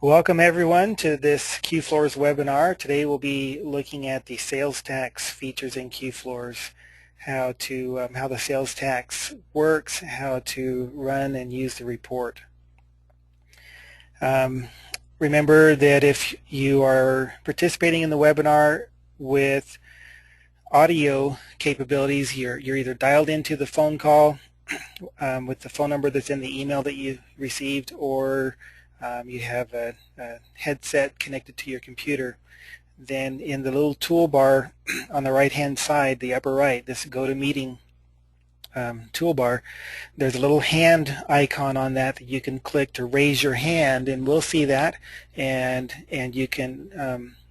Welcome everyone to this QFloors webinar. Today we'll be looking at the sales tax features in QFloors, how the sales tax works, how to run and use the report. Remember that if you are participating in the webinar with audio capabilities, you're either dialed into the phone call with the phone number that's in the email that you received, or you have a headset connected to your computer. Then in the little toolbar on the right hand side, the upper right, this go to meeting toolbar, there's a little hand icon on that you can click to raise your hand, and we'll see that, and you can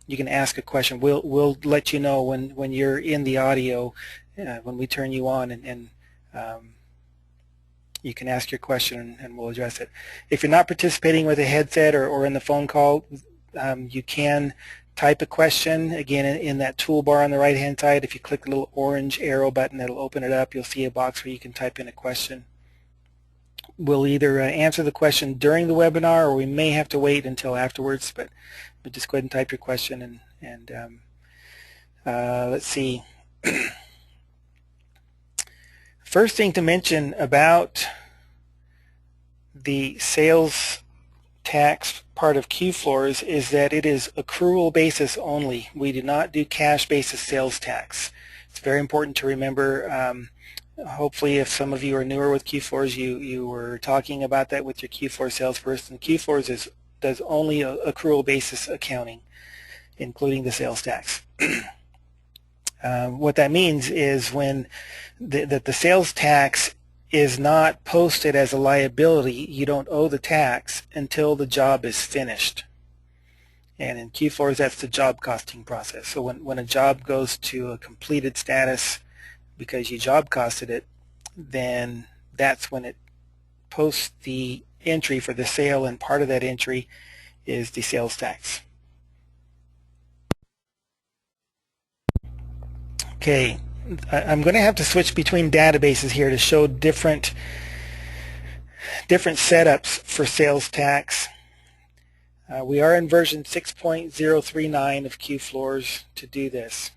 ask a question. We'll let you know when you're in the audio, when we turn you on, and you can ask your question and we'll address it. If you're not participating with a headset or in the phone call, you can type a question again in that toolbar on the right hand side. If you click the little orange arrow button, it'll open it up. You'll see a box where you can type in a question. We'll either answer the question during the webinar, or we may have to wait until afterwards, but just go ahead and type your question and let's see. First thing to mention about the sales tax part of QFloors is that it is accrual basis only. We do not do cash basis sales tax. It's very important to remember. Hopefully, if some of you are newer with QFloors, you were talking about that with your QFloors salesperson. QFloors does only accrual basis accounting, including the sales tax. What that means is when the sales tax is not posted as a liability, you don't owe the tax until the job is finished. And in QFloors, that's the job costing process. So when a job goes to a completed status because you job costed it, then that's when it posts the entry for the sale, and part of that entry is the sales tax. Okay, I'm going to have to switch between databases here to show different setups for sales tax. We are in version 6.039 of QFloors to do this.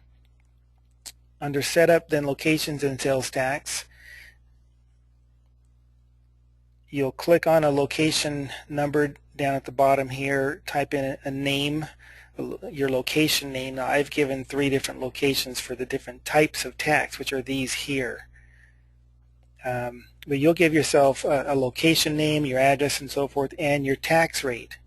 Under Setup, then Locations and Sales Tax, you'll click on a location number down at the bottom here, type in a name, your location name. Now I've given 3 different locations for the different types of tax, which are these here. But you'll give yourself a location name, your address and so forth, and your tax rate.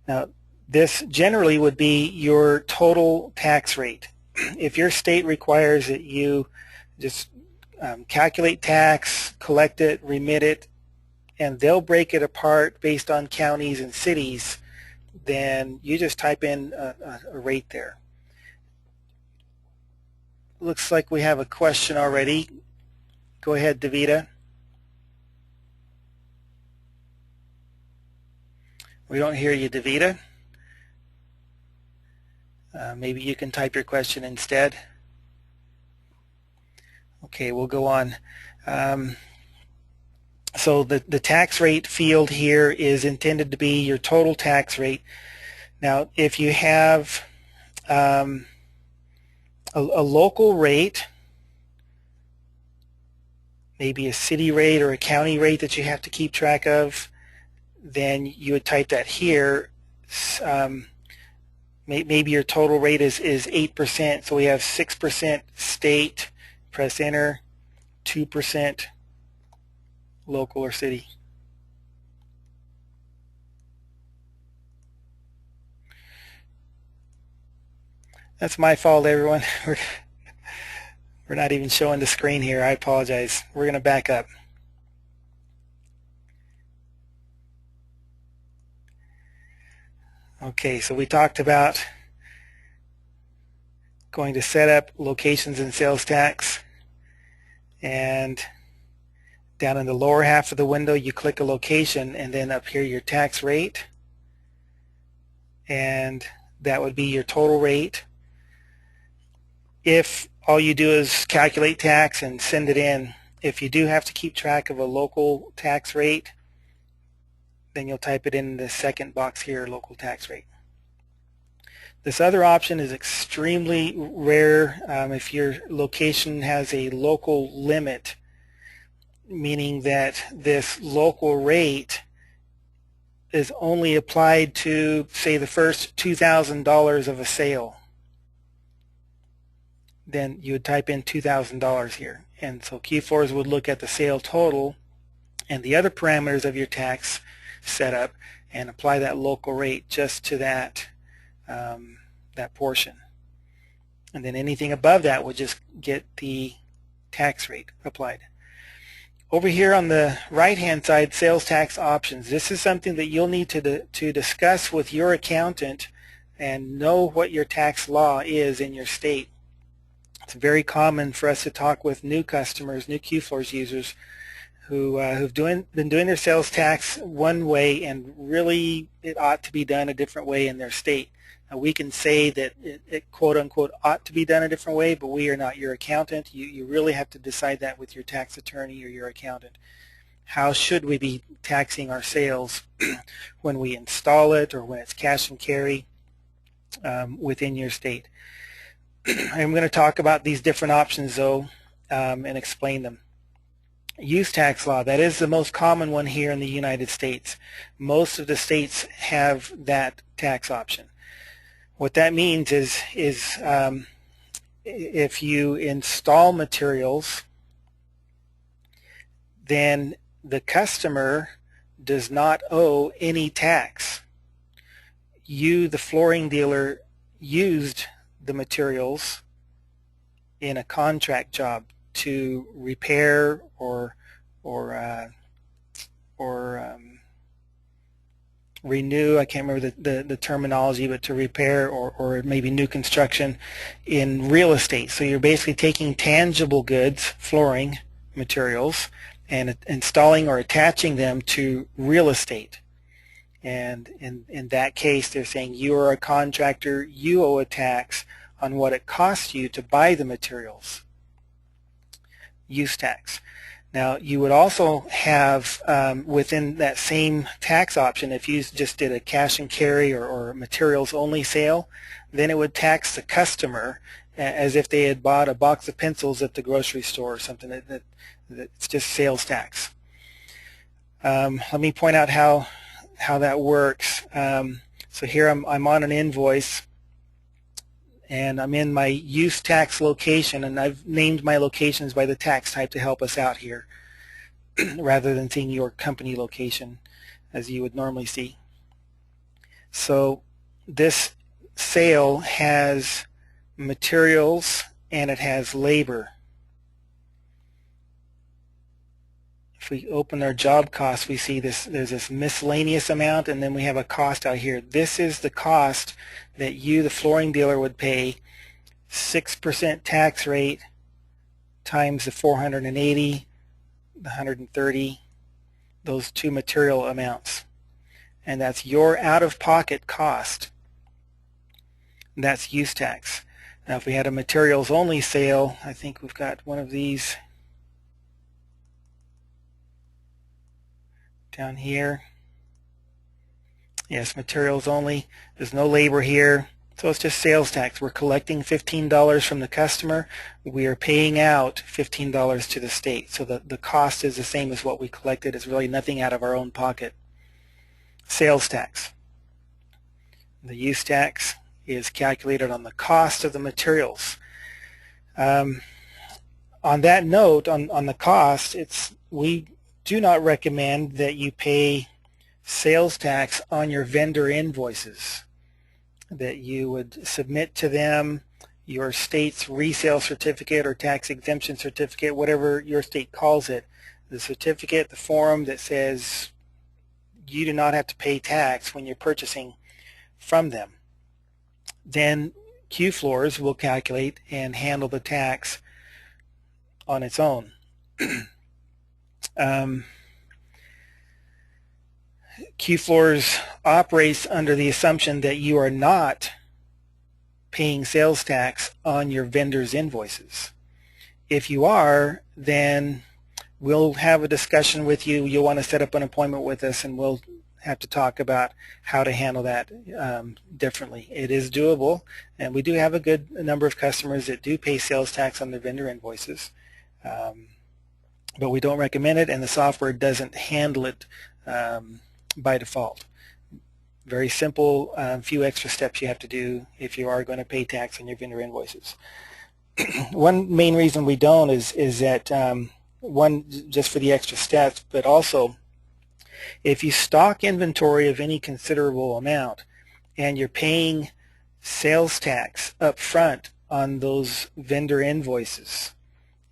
Now this generally would be your total tax rate. If your state requires that you just calculate tax, collect it, remit it, and they'll break it apart based on counties and cities, then you just type in a rate there. Looks like we have a question already. Go ahead, Davida. We don't hear you, Davida. Maybe you can type your question instead. Okay, we'll go on. So the tax rate field here is intended to be your total tax rate. Now, if you have a local rate, maybe a city rate or a county rate that you have to keep track of, then you would type that here. Maybe your total rate is 8%, so we have 6% state, press enter, 2% local or city. That's my fault, everyone. We're not even showing the screen here. I apologize. We're going to back up. Okay, so we talked about going to Setup, Locations and Sales Tax, and down in the lower half of the window you click a location, and then up here your tax rate, and that would be your total rate. If all you do is calculate tax and send it in, if you do have to keep track of a local tax rate, then you'll type it in the second box here, local tax rate. This other option is extremely rare if your location has a local limit, meaning that this local rate is only applied to, say, the first $2,000 of a sale. Then you would type in $2,000 here. And so QFloors would look at the sale total and the other parameters of your tax setup and apply that local rate just to that that portion. And then anything above that would just get the tax rate applied. Over here on the right-hand side, sales tax options. This is something that you'll need to discuss with your accountant and know what your tax law is in your state. It's very common for us to talk with new customers, new QFloors users, who've been doing their sales tax one way and really it ought to be done a different way in their state. Now we can say that it quote-unquote ought to be done a different way, but we are not your accountant. You really have to decide that with your tax attorney or your accountant. How should we be taxing our sales when we install it or when it's cash and carry within your state? I'm going to talk about these different options though and explain them. Use tax law, that is the most common one here in the United States. Most of the states have that tax option. What that means is if you install materials, then the customer does not owe any tax. You, the flooring dealer, used the materials in a contract job to repair or renew, I can't remember the terminology, but to repair or maybe new construction in real estate. So you're basically taking tangible goods, flooring materials, and installing or attaching them to real estate. And in that case, they're saying you are a contractor, you owe a tax on what it costs you to buy the materials. Use tax. Now you would also have within that same tax option, if you just did a cash and carry or materials only sale, then it would tax the customer as if they had bought a box of pencils at the grocery store or something. That's just sales tax. Let me point out how that works. So here I'm on an invoice and I'm in my use tax location, and I've named my locations by the tax type to help us out here rather than seeing your company location as you would normally see. So this sale has materials and it has labor. If we open our job costs, we see there's this miscellaneous amount, and then we have a cost out here. This is the cost that you, the flooring dealer, would pay, 6% tax rate times the 480, the 130, those two material amounts. And that's your out-of-pocket cost. And that's use tax. Now if we had a materials only sale, I think we've got one of these down here. Yes, materials only. There's no labor here. So it's just sales tax. We're collecting $15 from the customer. We are paying out $15 to the state. So the cost is the same as what we collected. It's really nothing out of our own pocket. Sales tax. The use tax is calculated on the cost of the materials. On that note, on the cost, we do not recommend that you pay sales tax on your vendor invoices, that you would submit to them your state's resale certificate or tax exemption certificate, whatever your state calls it, the certificate, the form that says you do not have to pay tax when you're purchasing from them. Then QFloors will calculate and handle the tax on its own. QFloors operates under the assumption that you are not paying sales tax on your vendor's invoices. If you are, then we'll have a discussion with you. You'll want to set up an appointment with us, and we'll have to talk about how to handle that differently. It is doable, and we do have a good number of customers that do pay sales tax on their vendor invoices, but we don't recommend it, and the software doesn't handle it by default. Very simple, few extra steps you have to do if you are going to pay tax on your vendor invoices. One main reason we don't is that one, just for the extra steps, but also if you stock inventory of any considerable amount and you're paying sales tax up front on those vendor invoices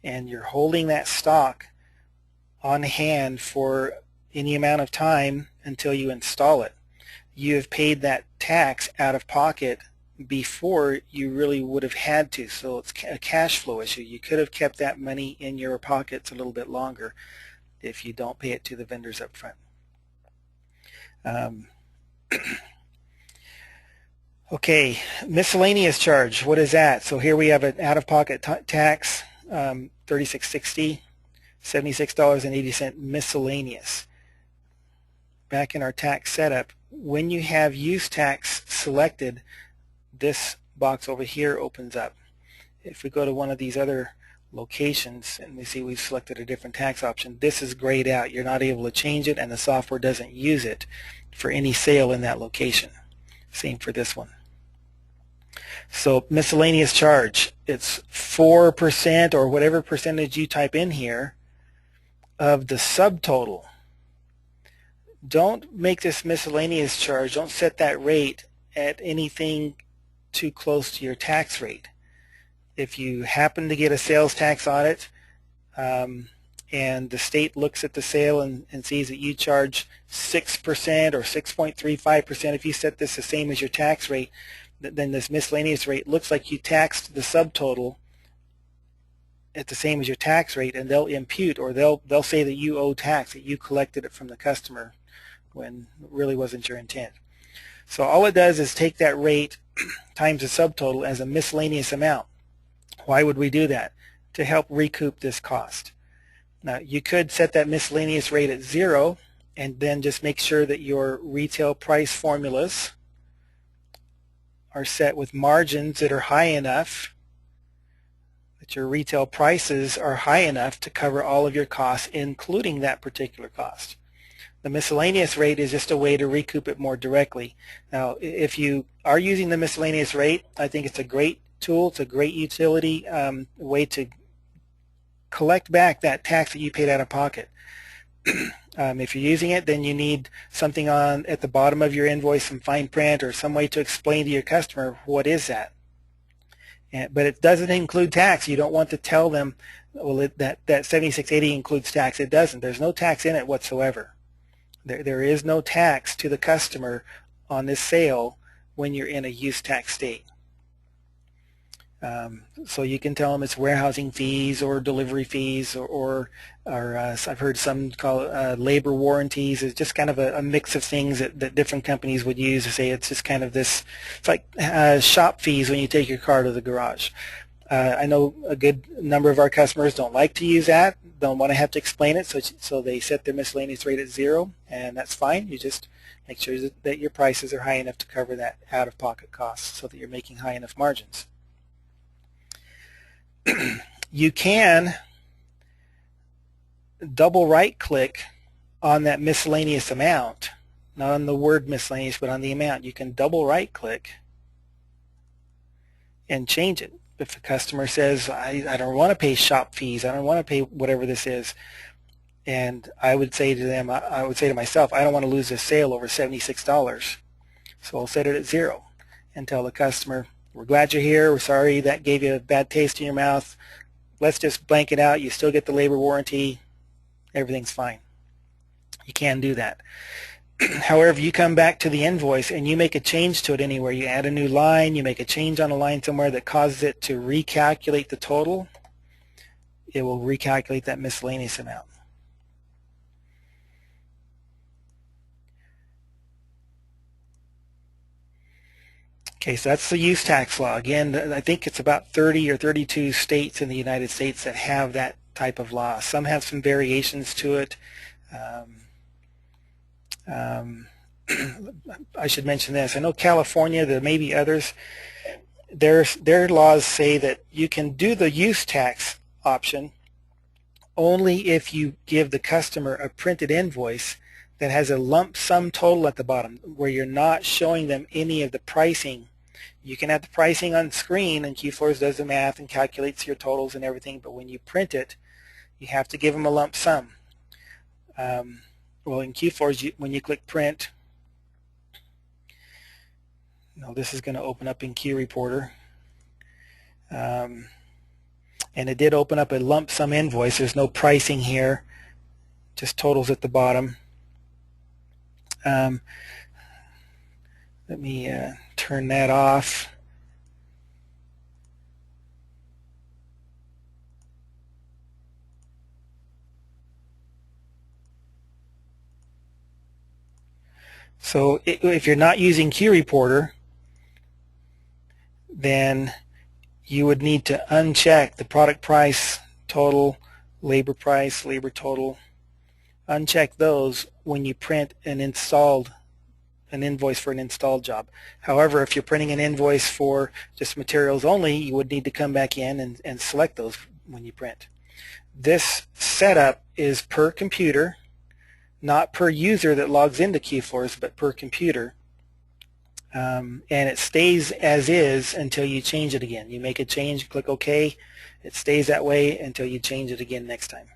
and you're holding that stock on hand for any amount of time until you install it, you have paid that tax out of pocket before you really would have had to. So it's a cash flow issue. You could have kept that money in your pockets a little bit longer if you don't pay it to the vendors up front. Okay, miscellaneous charge. What is that? So here we have an out-of-pocket tax, $36.60, $76.80 miscellaneous. Back in our tax setup, when you have use tax selected, this box over here opens up. If we go to one of these other locations and we see we've selected a different tax option, this is grayed out. You're not able to change it, and the software doesn't use it for any sale in that location. Same for this one. So miscellaneous charge, it's 4% or whatever percentage you type in here of the subtotal. Don't make this miscellaneous charge, don't set that rate at anything too close to your tax rate. If you happen to get a sales tax audit and the state looks at the sale and sees that you charge 6% or 6.35%, if you set this the same as your tax rate, then this miscellaneous rate looks like you taxed the subtotal at the same as your tax rate, and they'll impute, or they'll say that you owe tax, that you collected it from the customer when it really wasn't your intent. So all it does is take that rate times the subtotal as a miscellaneous amount. Why would we do that? To help recoup this cost. Now you could set that miscellaneous rate at 0 and then just make sure that your retail price formulas are set with margins that are high enough, that your retail prices are high enough to cover all of your costs, including that particular cost. The miscellaneous rate is just a way to recoup it more directly. Now, if you are using the miscellaneous rate, I think it's a great tool. It's a great utility way to collect back that tax that you paid out of pocket. If you're using it, then you need something at the bottom of your invoice, some fine print, or some way to explain to your customer what is that. But it doesn't include tax. You don't want to tell them, well, that $76.80 includes tax. It doesn't. There's no tax in it whatsoever. There is no tax to the customer on this sale when you're in a use tax state. So you can tell them it's warehousing fees or delivery fees, or I've heard some call it labor warranties. It's just kind of a mix of things that different companies would use to say it's just kind of this, it's like shop fees when you take your car to the garage. I know a good number of our customers don't like to use that, don't want to have to explain it, so they set their miscellaneous rate at 0, and that's fine. You just make sure that your prices are high enough to cover that out-of-pocket costs so that you're making high enough margins. You can double right-click on that miscellaneous amount, not on the word miscellaneous, but on the amount. You can double right-click and change it. If the customer says, I don't want to pay shop fees, I don't want to pay whatever this is, and I would say to them, I would say to myself, I don't want to lose this sale over $76, so I'll set it at 0 and tell the customer, we're glad you're here, we're sorry that gave you a bad taste in your mouth, let's just blank it out, you still get the labor warranty, everything's fine. You can do that. However, you come back to the invoice and you make a change to it anywhere. You add a new line, you make a change on a line somewhere that causes it to recalculate the total, it will recalculate that miscellaneous amount. Okay, so that's the use tax law. Again, I think it's about 30 or 32 states in the United States that have that type of law. Some have some variations to it. I should mention this. I know California, there may be others, their laws say that you can do the use tax option only if you give the customer a printed invoice that has a lump sum total at the bottom, where you're not showing them any of the pricing. You can have the pricing on screen and QFloors does the math and calculates your totals and everything, but when you print it, you have to give them a lump sum. Well, in QFloors, when you click print, this is going to open up in Q Reporter. And it did open up a lump sum invoice. There's no pricing here, just totals at the bottom. Let me turn that off. So if you're not using Q Reporter, then you would need to uncheck the product price total, labor price, labor total. Uncheck those when you print an invoice for an installed job. However, if you're printing an invoice for just materials only, you would need to come back in and select those when you print. This setup is per computer, not per user that logs into QFloors, but per computer. And it stays as is until you change it again. You make a change, click OK. It stays that way until you change it again next time.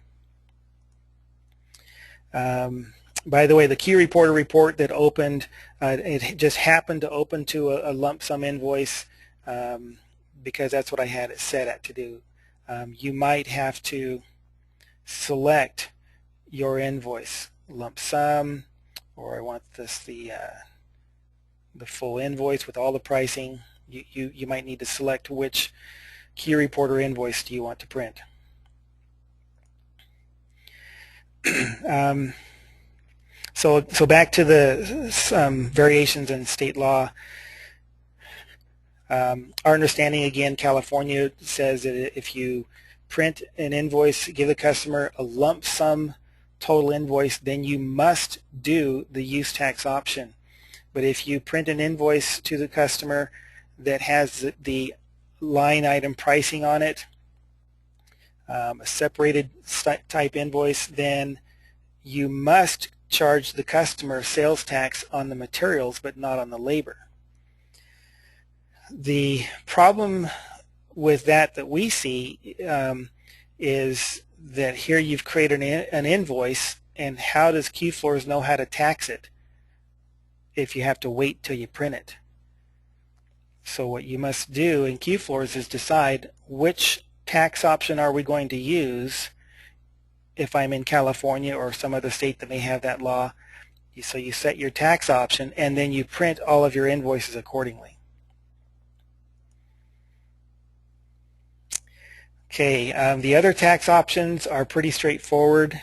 By the way, the Q Reporter report that opened, it just happened to open to a lump sum invoice because that's what I had it set at to do. You might have to select your invoice, lump sum, or I want this the full invoice with all the pricing. You might need to select which Q Reporter invoice do you want to print. So back to the variations in state law. Our understanding, again, California says that if you print an invoice, give the customer a lump sum total invoice, then you must do the use tax option. But if you print an invoice to the customer that has the line item pricing on it, a separated type invoice, then you must charge the customer sales tax on the materials but not on the labor. The problem with that we see is that here you've created an invoice, and how does QFloors know how to tax it if you have to wait till you print it? So what you must do in QFloors is decide which tax option are we going to use if I'm in California or some other state that may have that law. So you set your tax option and then you print all of your invoices accordingly. Okay, the other tax options are pretty straightforward.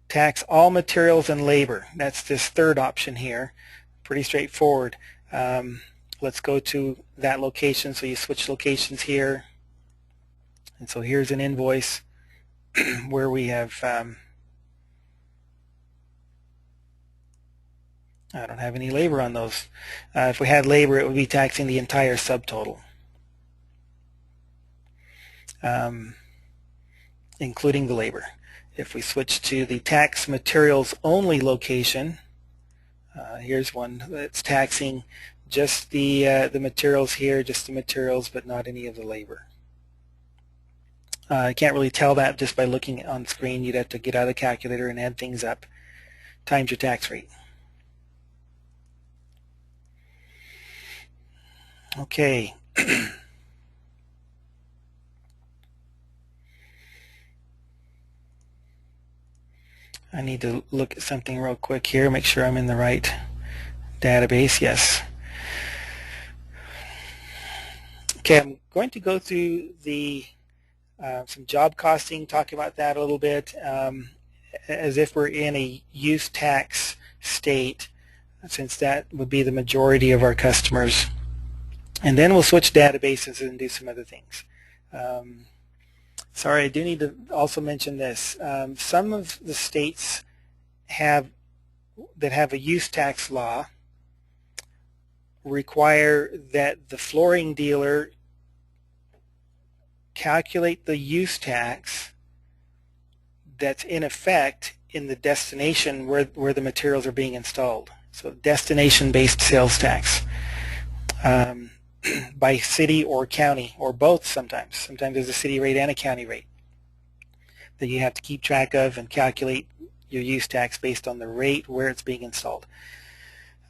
Tax all materials and labor. That's this third option here. Pretty straightforward. Let's go to that location. So you switch locations here. And so here's an invoice where we have, I don't have any labor on those. If we had labor, it would be taxing the entire subtotal, including the labor. If we switch to the tax materials only location, here's one that's taxing just the materials here, just the materials, but not any of the labor. I can't really tell that just by looking on screen. You'd have to get out of the calculator and add things up, times your tax rate. Okay. I need to look at something real quick here, make sure I'm in the right database. Yes. Okay, I'm going to go through the some job costing, talk about that a little bit, as if we're in a use tax state, since that would be the majority of our customers. And then we'll switch databases and do some other things. Sorry, I do need to also mention this. Some of the states have that have a use tax law require that the flooring dealer calculate the use tax that's in effect in the destination where the materials are being installed. So destination-based sales tax by city or county, or both sometimes. Sometimes there's a city rate and a county rate that you have to keep track of and calculate your use tax based on the rate where it's being installed.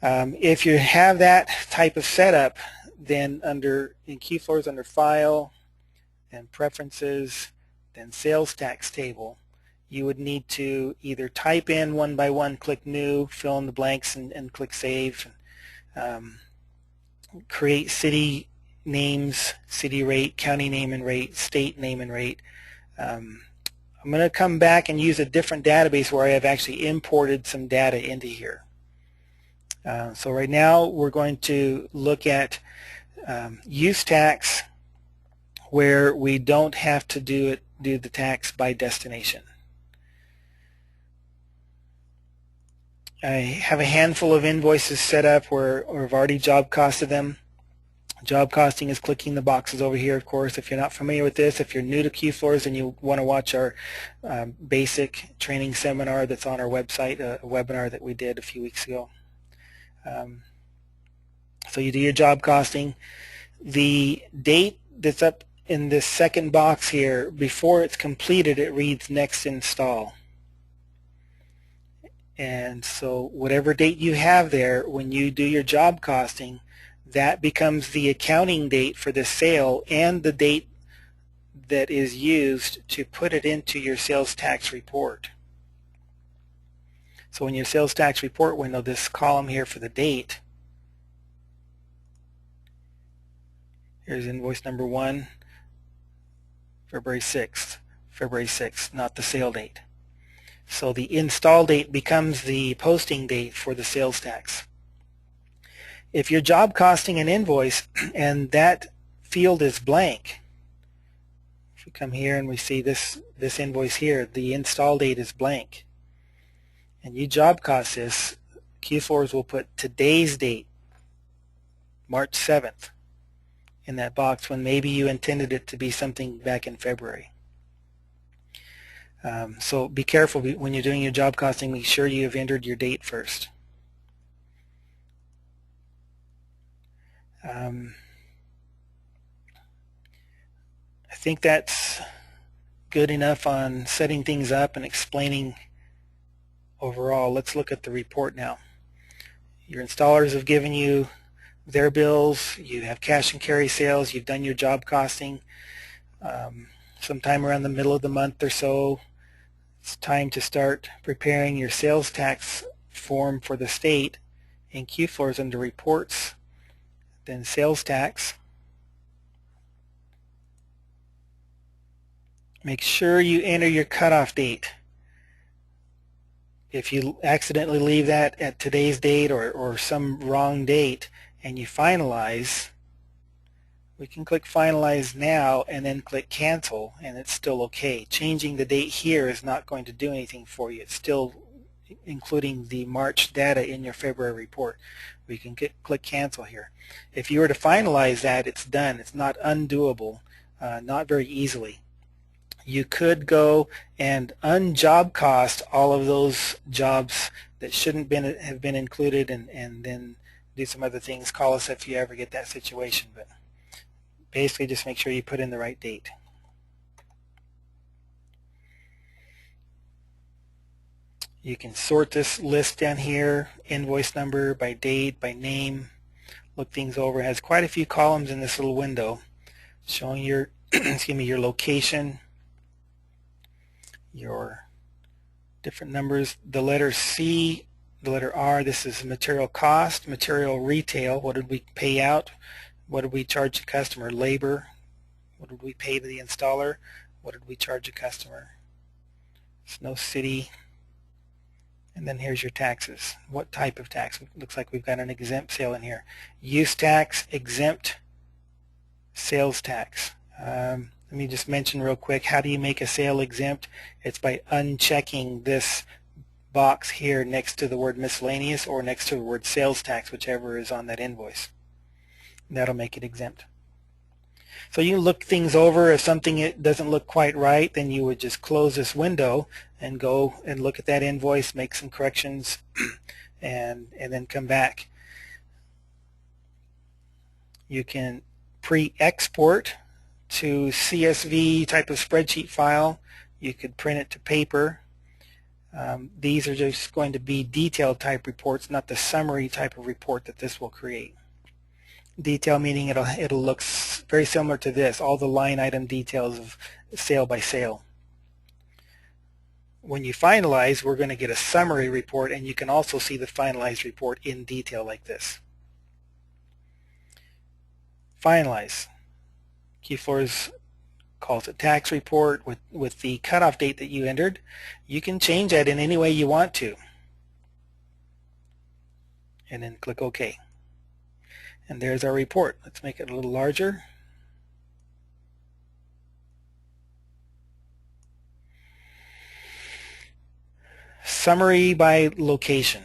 If you have that type of setup, then in QFloors under File and Preferences, then Sales Tax Table, you would need to either type in one by one, click New, fill in the blanks, and click Save. Create city names, city rate, county name and rate, state name and rate. I'm going to come back and use a different database where I have actually imported some data into here. So right now we're going to look at use tax where we don't have to do the tax by destination. I have a handful of invoices set up where I've already job costed them. Job costing is clicking the boxes over here, of course. If you're not familiar with this, if you're new to QFloors and you want to watch our basic training seminar that's on our website, a webinar that we did a few weeks ago. So you do your job costing. The date that's up in this second box here, before it's completed, it reads next install. And so whatever date you have there, when you do your job costing, that becomes the accounting date for the sale and the date that is used to put it into your sales tax report. So in your sales tax report window, this column here for the date, here's invoice number 1, February 6th, not the sale date. So the install date becomes the posting date for the sales tax. If you're job costing an invoice and that field is blank, if we come here and we see this invoice here, the install date is blank, and you job cost this, QFloors will put today's date, March 7th, in that box when maybe you intended it to be something back in February. So be careful when you're doing your job costing. Make sure you have entered your date first. I think that's good enough on setting things up and explaining overall. Let's look at the report now. Your installers have given you their bills. You have cash and carry sales. You've done your job costing. Sometime around the middle of the month or so, it's time to start preparing your sales tax form for the state in QFloors under Reports, then Sales Tax. Make sure you enter your cutoff date. If you accidentally leave that at today's date or some wrong date and you finalize, we can click Finalize Now and then click Cancel, and it's still okay. Changing the date here is not going to do anything for you. It's still including the March data in your February report. We can click Cancel here. If you were to finalize that, it's done. It's not undoable, not very easily. You could go and unjob cost all of those jobs that shouldn't have been included, and then do some other things. Call us if you ever get that situation. But basically just make sure you put in the right date. You can sort this list down here, invoice number, by date, by name, look things over. It has quite a few columns in this little window showing your excuse me, your location, your different numbers. The letter C, the letter R, this is material cost, material retail, what did we pay out, what did we charge the customer, labor, what did we pay to the installer, what did we charge the customer, Snow City, and then here's your taxes. What type of tax? Looks like we've got an exempt sale in here. Use tax, exempt, sales tax. Let me just mention real quick, how do you make a sale exempt? It's by unchecking this box here next to the word miscellaneous or next to the word sales tax, whichever is on that invoice. That'll make it exempt. So you look things over. If something doesn't look quite right, then you would just close this window and go and look at that invoice, make some corrections, and then come back. You can pre-export to CSV type of spreadsheet file. You could print it to paper. These are just going to be detailed type reports, not the summary type of report that this will create. Detail meaning it'll look very similar to this, all the line item details of sale by sale. When you finalize, we're going to get a summary report, and you can also see the finalized report in detail like this. Finalize. QFloors calls it tax report with the cutoff date that you entered. You can change that in any way you want to. And then click OK. And there's our report. Let's make it a little larger. Summary by location.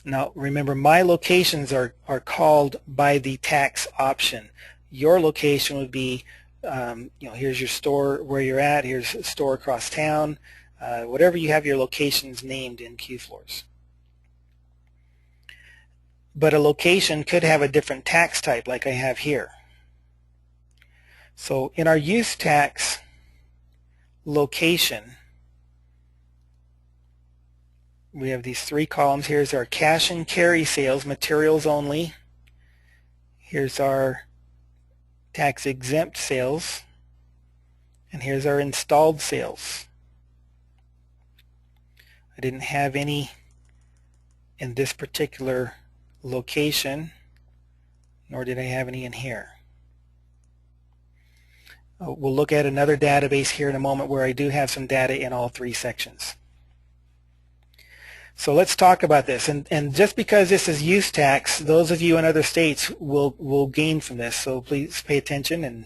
Now remember, my locations are called by the tax option. Your location would be, here's your store where you're at, here's a store across town, whatever you have your locations named in QFloors. But a location could have a different tax type like I have here. So in our use tax location, we have these three columns. Here's our cash and carry sales, materials only. Here's our tax exempt sales. And here's our installed sales. I didn't have any in this particular location, nor did I have any in here. We'll look at another database here in a moment where I do have some data in all three sections. So let's talk about this. And just because this is use tax, those of you in other states will gain from this. So please pay attention. And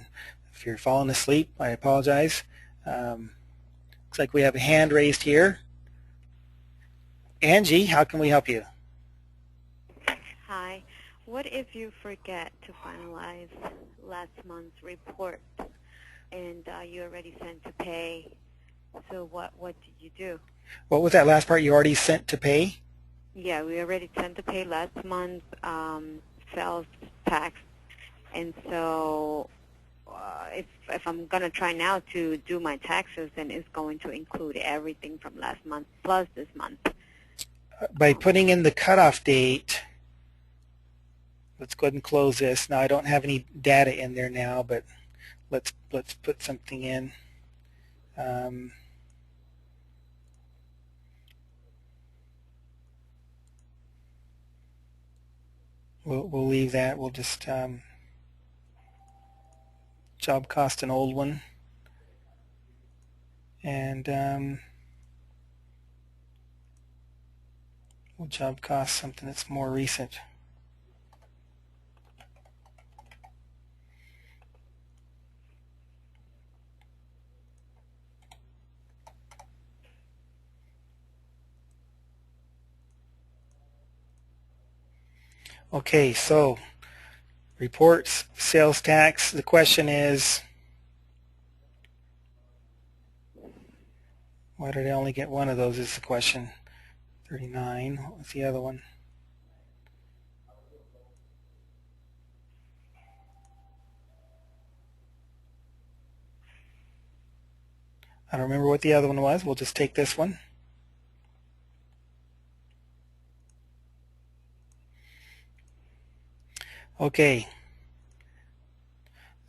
if you're falling asleep, I apologize. Looks like we have a hand raised here. Angie, how can we help you? Hi. What if you forget to finalize last month's report and you already sent to pay? So what did you do? What was that last part? You already sent to pay? Yeah, we already sent to pay last month's sales tax, and so if I'm going to try now to do my taxes, then it's going to include everything from last month plus this month. By putting in the cutoff date, let's go ahead and close this. Now I don't have any data in there now, but let's put something in. We'll leave that. We'll just job cost an old one, and we'll job cost something that's more recent. Okay, so reports, sales tax. The question is, why did I only get one of those is the question. 39. What was the other one? I don't remember what the other one was. We'll just take this one. Okay,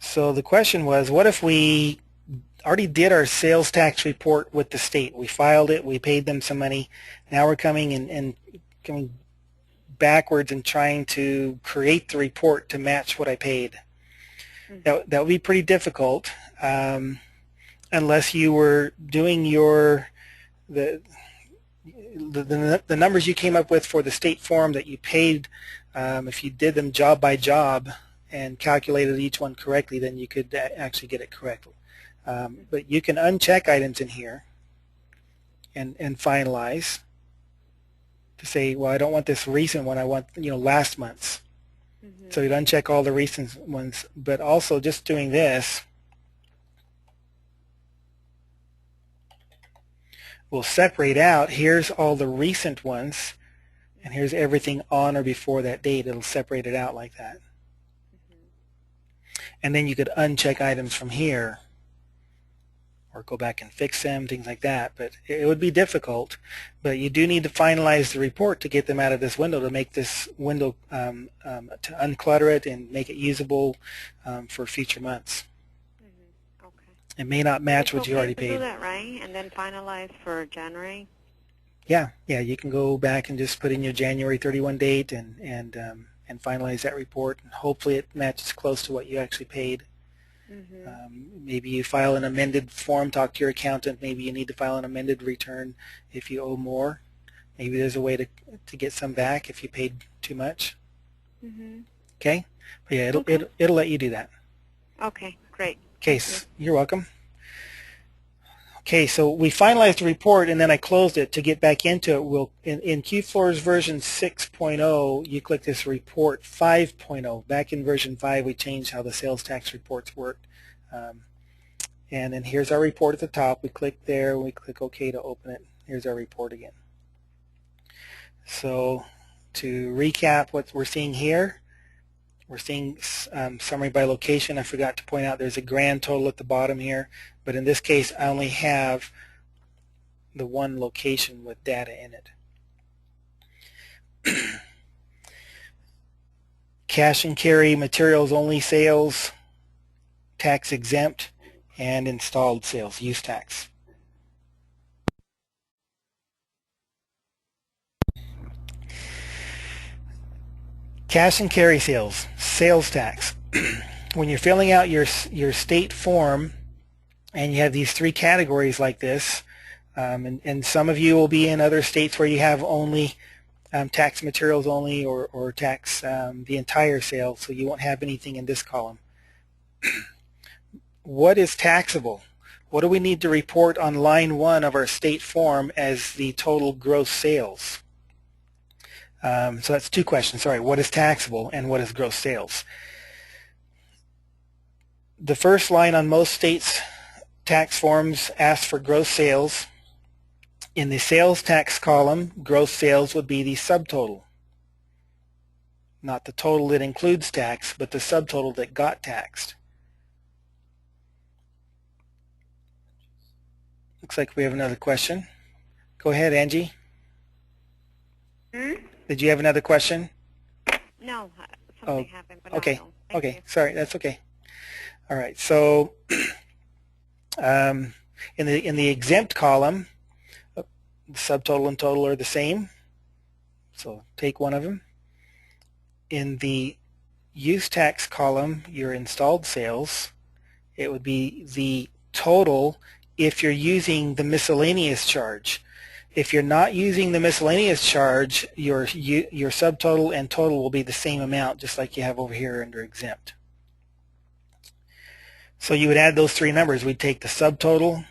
so the question was, what if we already did our sales tax report with the state? We filed it, we paid them some money. Now we're coming and coming backwards and trying to create the report to match what I paid. That would be pretty difficult unless you were doing the numbers you came up with for the state form that you paid. If you did them job by job and calculated each one correctly, then you could actually get it correctly. But you can uncheck items in here. and finalize to say, well, I don't want this recent one, I want, last month's. So you'd uncheck all the recent ones, but also just doing this will separate out, here's all the recent ones, and here's everything on or before that date. It'll separate it out like that. And then you could uncheck items from here or go back and fix them, things like that. But it would be difficult. But you do need to finalize the report to get them out of this window, to make this window, to unclutter it and make it usable for future months. Okay. It may not match It's what you already to paid. do that, right? And then finalize for January? Yeah, you can go back and just put in your January 31 date and finalize that report, and hopefully it matches close to what you actually paid. Maybe you file an amended form, talk to your accountant. Maybe you need to file an amended return if you owe more. Maybe there's a way to get some back if you paid too much. Okay? But yeah, it'll let you do that. Okay, great. Okay, you're welcome. Okay, so we finalized the report and then I closed it. To get back into it, in QFloors version 6.0, you click this report 5.0. Back in version 5, we changed how the sales tax reports worked. And then here's our report at the top. We click there, we click OK to open it. Here's our report again. So to recap what we're seeing here, we're seeing summary by location. I forgot to point out there's a grand total at the bottom here, but in this case I only have the one location with data in it. Cash and carry, materials only sales, tax exempt, and installed sales, use tax. Cash and carry sales, sales tax. When you're filling out your state form and you have these three categories like this, and some of you will be in other states where you have only tax materials only or tax the entire sale, so you won't have anything in this column. What is taxable? What do we need to report on line 1 of our state form as the total gross sales? So that's two questions. Sorry, what is taxable and what is gross sales? The first line on most states' tax forms asks for gross sales. In the sales tax column, gross sales would be the subtotal. Not the total that includes tax, but the subtotal that got taxed. Looks like we have another question. Go ahead, Angie. Did you have another question? No, something happened, but okay. no. Thank you. Sorry, that's okay. All right, so in the exempt column, the subtotal and total are the same, so take one of them. In the use tax column, your installed sales, it would be the total if you're using the miscellaneous charge. If you're not using the miscellaneous charge, your subtotal and total will be the same amount, just like you have over here under exempt. So you would add those three numbers. We'd take the subtotal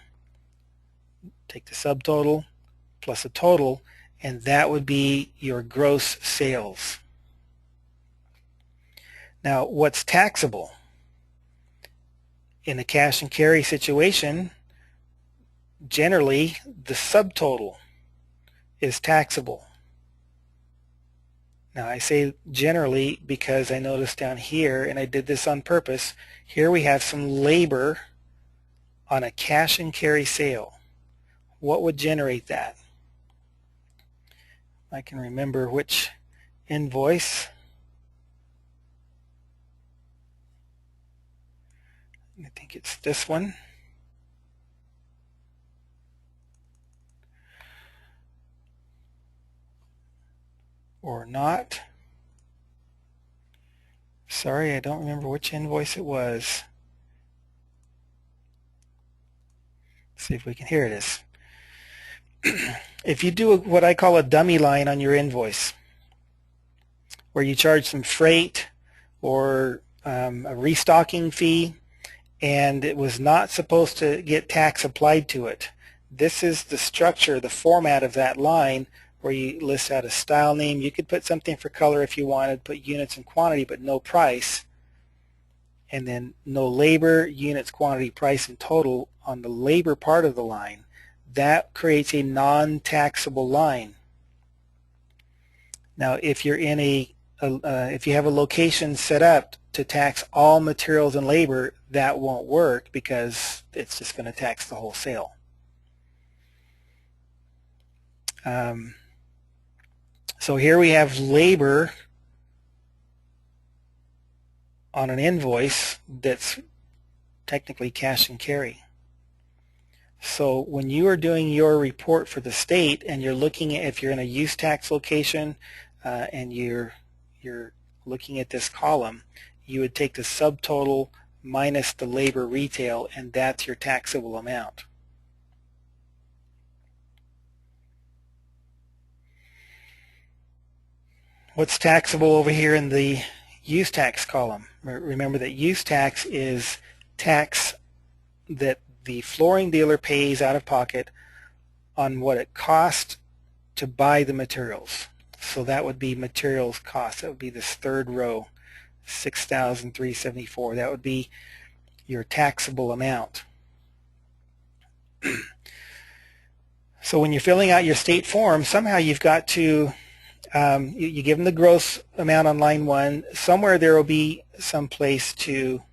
plus a total, and that would be your gross sales. Now, what's taxable? In a cash and carry situation, generally the subtotal is taxable. Now I say generally because I noticed down here, and I did this on purpose, here we have some labor on a cash and carry sale. What would generate that? I can remember which invoice. I think it's this one. Or not. Sorry, I don't remember which invoice it was. Let's see if we can. Here it is. If you do what I call a dummy line on your invoice, where you charge some freight or a restocking fee, and it was not supposed to get tax applied to it, This is the structure, the format of that line, where you list out a style name. You could put something for color if you wanted, put units and quantity, but no price. And then no labor, units, quantity, price, and total on the labor part of the line. That creates a non-taxable line. Now, if you're in if you have a location set up to tax all materials and labor, that won't work because it's just going to tax the whole sale. So here we have labor on an invoice that's technically cash and carry. So when you are doing your report for the state and you're looking at, if you're in a use tax location and you're looking at this column, you would take the subtotal minus the labor retail, and that's your taxable amount. What's taxable over here in the use tax column? Remember that use tax is tax that the flooring dealer pays out of pocket on what it costs to buy the materials. So that would be materials cost. That would be this third row, $6,374. That would be your taxable amount. So when you're filling out your state form, somehow you've got to, you give them the gross amount on line 1. Somewhere there will be some place to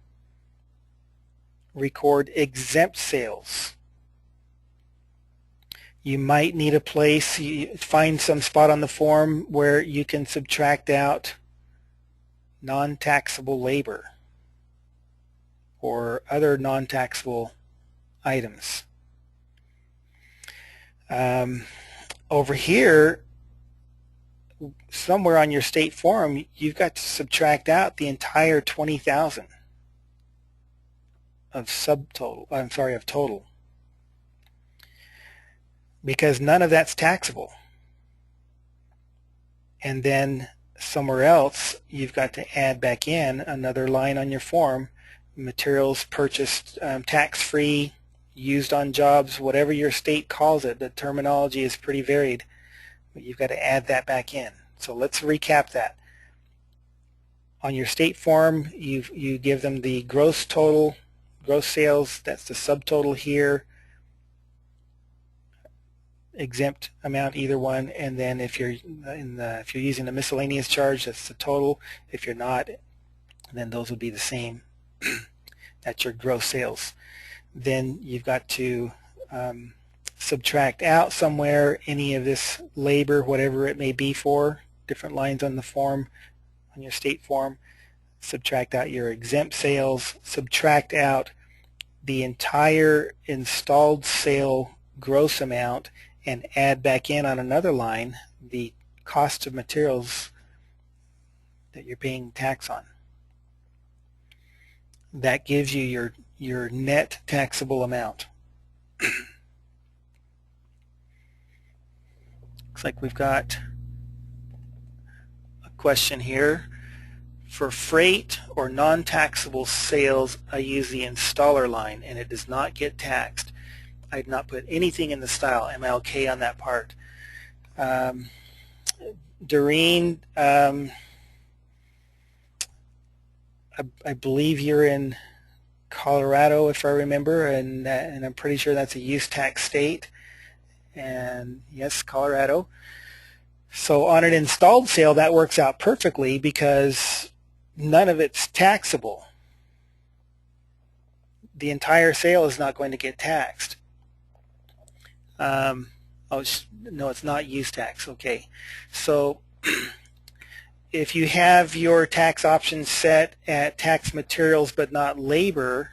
record exempt sales. You might need a place, find some spot on the form where you can subtract out non-taxable labor or other non-taxable items. Over here, somewhere on your state form, you've got to subtract out the entire $20,000 of subtotal. I'm sorry, of total, because none of that's taxable. And then somewhere else, you've got to add back in another line on your form: materials purchased tax-free, used on jobs, whatever your state calls it. The terminology is pretty varied, but you've got to add that back in. So let's recap that. On your state form, you give them the gross total, gross sales, that's the subtotal here, exempt amount, either one, and then if you're if you're using a miscellaneous charge, that's the total. If you're not, then those would be the same. That's your gross sales. Then you've got to subtract out somewhere any of this labor, whatever it may be for, different lines on the form, on your state form. Subtract out your exempt sales, subtract out the entire installed sale gross amount, and add back in on another line the cost of materials that you're paying tax on. That gives you your net taxable amount. Looks like we've got a question here. For freight or non-taxable sales, I use the installer line and it does not get taxed. I did not put anything in the style, MLK, on that part. Doreen, I believe you're in Colorado, if I remember, and I'm pretty sure that's a use tax state. And yes, Colorado. So on an installed sale, that works out perfectly because none of it's taxable. The entire sale is not going to get taxed. Oh, no, it's not use tax. Okay. So if you have your tax options set at tax materials but not labor,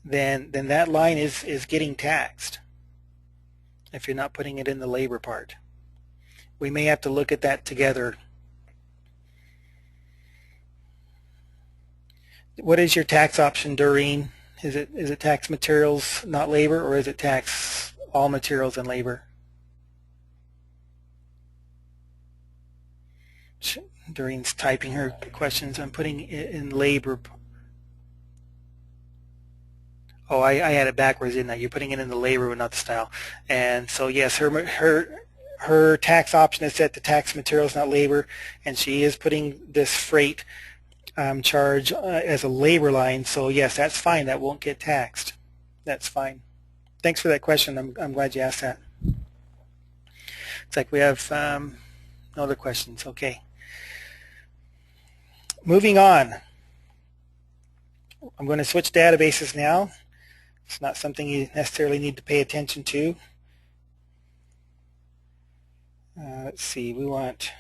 then that line is getting taxed if you're not putting it in the labor part. We may have to look at that together. What is your tax option, Doreen? Is it tax materials, not labor, or is it tax all materials and labor? Doreen's typing her questions. I'm putting it in labor. Oh, I had it backwards, didn't I? You're putting it in the labor, but not the style. And so yes, her tax option is set to tax materials, not labor, and she is putting this freight charge as a labor line. So yes, that's fine. That won't get taxed. That's fine. Thanks for that question. I'm glad you asked that. It's like we have no other questions. Okay. Moving on. I'm going to switch databases now. It's not something you necessarily need to pay attention to. Let's see. We want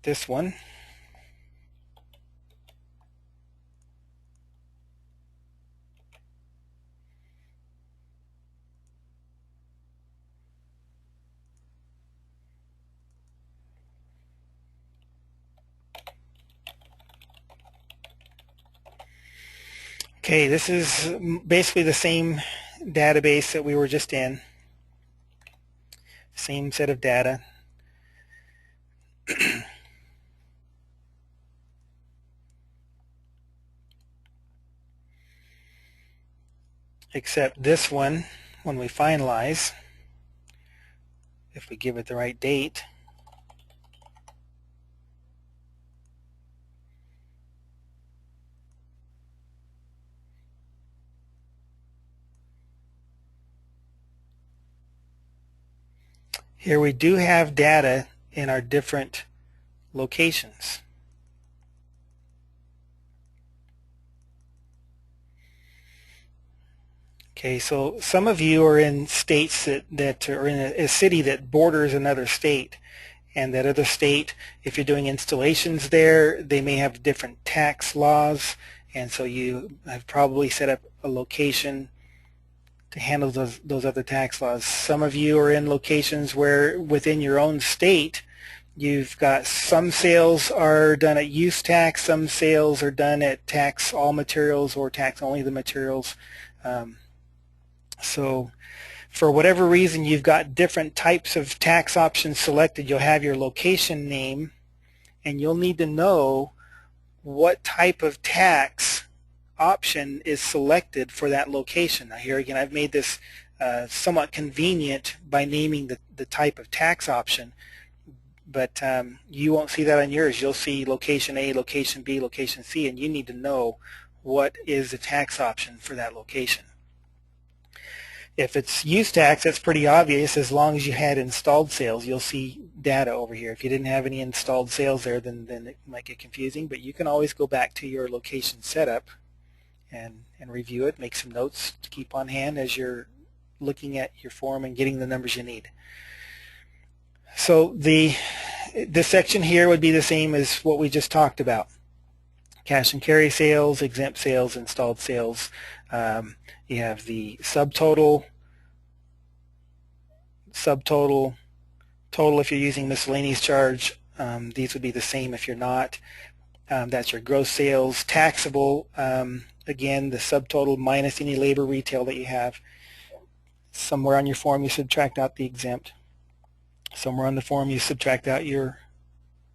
this one. Okay, this is basically the same database that we were just in. Same set of data. Except this one, when we finalize, if we give it the right date, here we do have data in our different locations. Okay, so some of you are in states that are in a city that borders another state, and that other state, if you're doing installations there, they may have different tax laws, and so you have probably set up a location to handle those other tax laws. Some of you are in locations where within your own state you've got some sales are done at use tax, some sales are done at tax all materials or tax only the materials. So for whatever reason you've got different types of tax options selected, you'll have your location name and you'll need to know what type of tax option is selected for that location. Now here again, I've made this somewhat convenient by naming the type of tax option, but you won't see that on yours. You'll see location A, location B, location C, and you need to know what is the tax option for that location. If it's use tax, that's pretty obvious. As long as you had installed sales, you'll see data over here. If you didn't have any installed sales there, then it might get confusing, but you can always go back to your location setup and review it, make some notes to keep on hand as you're looking at your form and getting the numbers you need. So this section here would be the same as what we just talked about. Cash and carry sales, exempt sales, installed sales. You have the subtotal, total if you're using miscellaneous charge. These would be the same if you're not. That's your gross sales. Taxable, again, the subtotal minus any labor retail that you have. Somewhere on your form you subtract out the exempt. Somewhere on the form you subtract out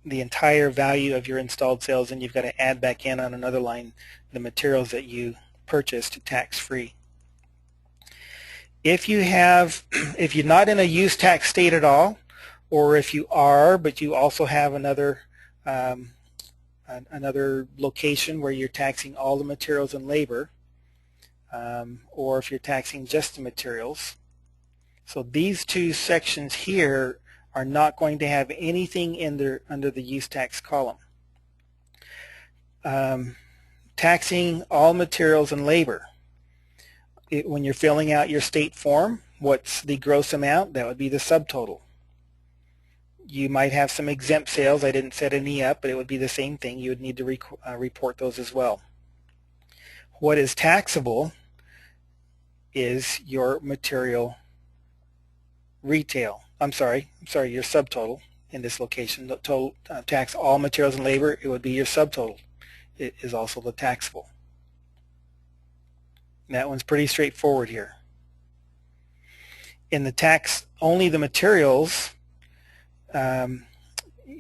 the entire value of your installed sales, and you've got to add back in on another line the materials that you purchased tax-free. If you're not in a use tax state at all, or if you are but you also have another location where you're taxing all the materials and labor, or if you're taxing just the materials. So these two sections here are not going to have anything under the use tax column. Taxing all materials and labor. When you're filling out your state form, what's the gross amount? That would be the subtotal. You might have some exempt sales. I didn't set any up, but it would be the same thing. You would need to report those as well. What is taxable is your material retail. I'm sorry, your subtotal in this location. The total tax all materials and labor, it would be your subtotal. It is also the taxable. And that one's pretty straightforward here. In the tax only the materials,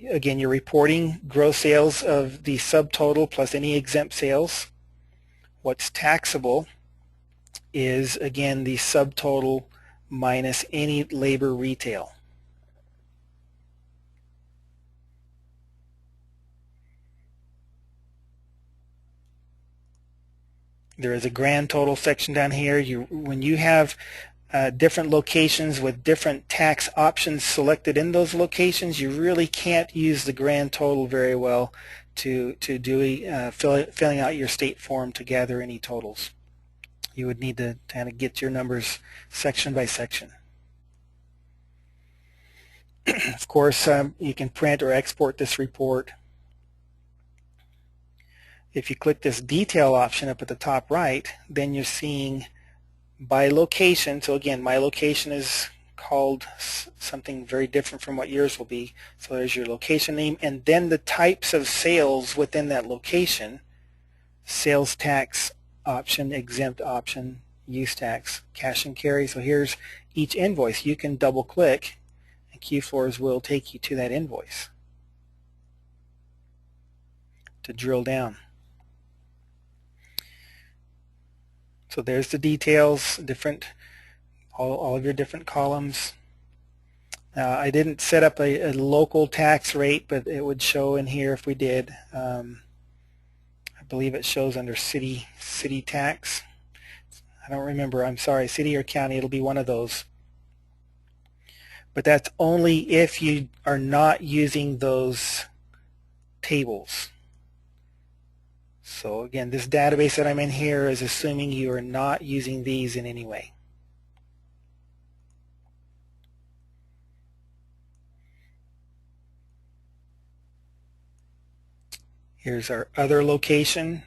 again, you're reporting gross sales of the subtotal plus any exempt sales. What's taxable is, again, the subtotal minus any labor retail. There is a grand total section down here. When you have different locations with different tax options selected in those locations, you really can't use the grand total very well to do filling out your state form to gather any totals. You would need to kind of get your numbers section by section. Of course, you can print or export this report. If you click this detail option up at the top right, then you're seeing by location. So again, my location is called something very different from what yours will be. So there's your location name, and then the types of sales within that location: sales tax option, exempt option, use tax, cash and carry. So here's each invoice. You can double click and QFloors will take you to that invoice to drill down. So there's the details, all of your different columns. I didn't set up a local tax rate, but it would show in here if we did. I believe it shows under city tax. I don't remember. I'm sorry, city or county. It'll be one of those. But that's only if you are not using those tables. So again, this database that I'm in here is assuming you are not using these in any way. Here's our other location